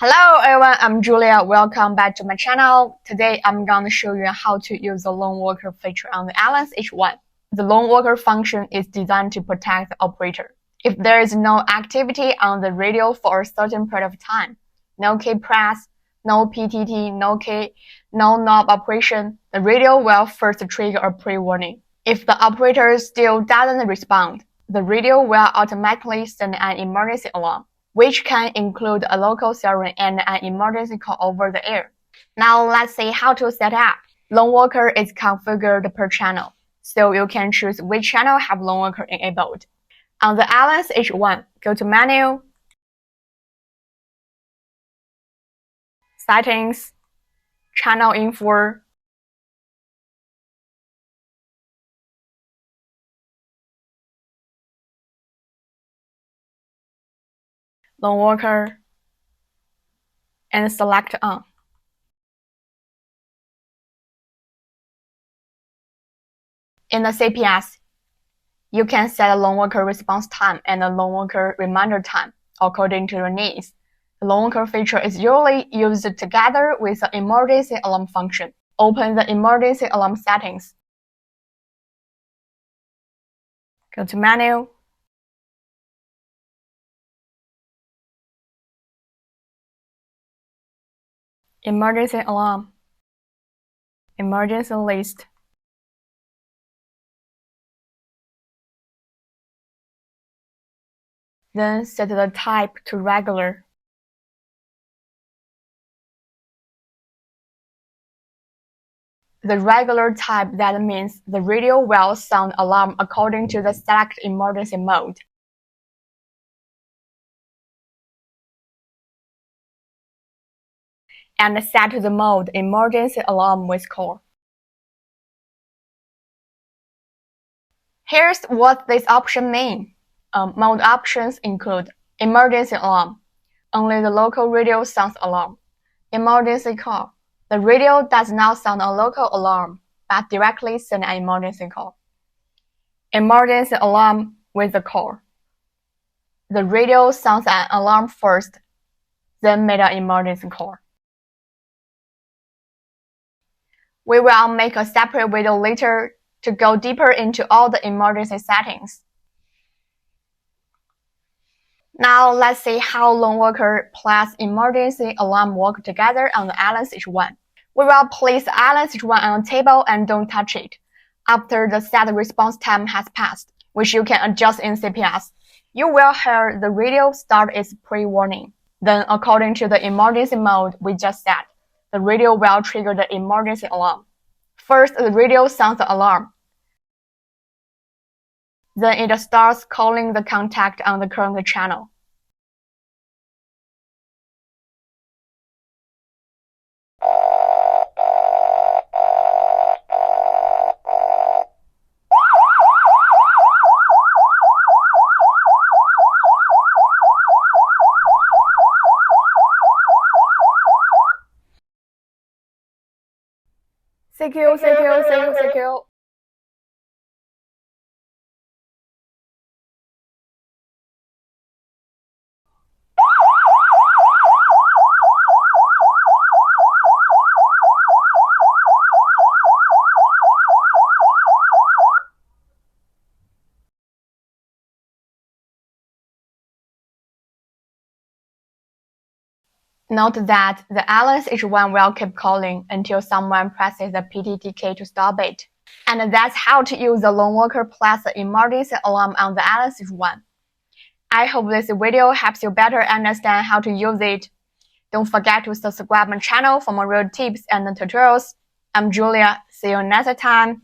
Hello everyone, I'm Julia. Welcome back to my channel. Today I'm going to show you how to use the lone worker feature on the Ailunce H1. The lone worker function is designed to protect the operator. If there is no activity on the radio for a certain period of time, no key press, no PTT, no knob operation, the radio will first trigger a pre-warning. If the operator still doesn't respond, the radio will automatically send an emergency alarm, which can include a local siren and an emergency call over the air. Now let's see how to set up. Lone worker is configured per channel, so you can choose which channel have lone worker enabled. On the Ailunce H1, go to Menu, Settings, Channel Info, lone worker, and select On. In the CPS, you can set a lone worker response time and a lone worker reminder time according to your needs. The lone worker feature is usually used together with the emergency alarm function. Open the emergency alarm settings. Go to Menu, Emergency Alarm, Emergency List. Then set the type to regular. The regular type, that means the radio will sound alarm according to the select emergency mode. And set to the mode emergency alarm with call. Here's what this option means. Mode options include emergency alarm, only the local radio sounds alarm. Emergency call, the radio does not sound a local alarm, but directly send an emergency call. Emergency alarm with the call, the radio sounds an alarm first, then make an emergency call. We will make a separate video later to go deeper into all the emergency settings. Now let's see how lone worker plus emergency alarm work together on the Ailunce H1. We will place the Ailunce H1 on a table and don't touch it after the set response time has passed, which you can adjust in CPS. You will hear the radio start its pre-warning. Then, according to the emergency mode we just set, the radio will trigger the emergency alarm. First, the radio sounds the alarm. Then it starts calling the contact on the current channel. CQ. Note that the Ailunce H1 will keep calling until someone presses the PTT key to stop it. And that's how to use the lone worker plus the emergency alarm on the Ailunce H1. I hope this video helps you better understand how to use it. Don't forget to subscribe my channel for more real tips and tutorials. I'm Julia. See you next time.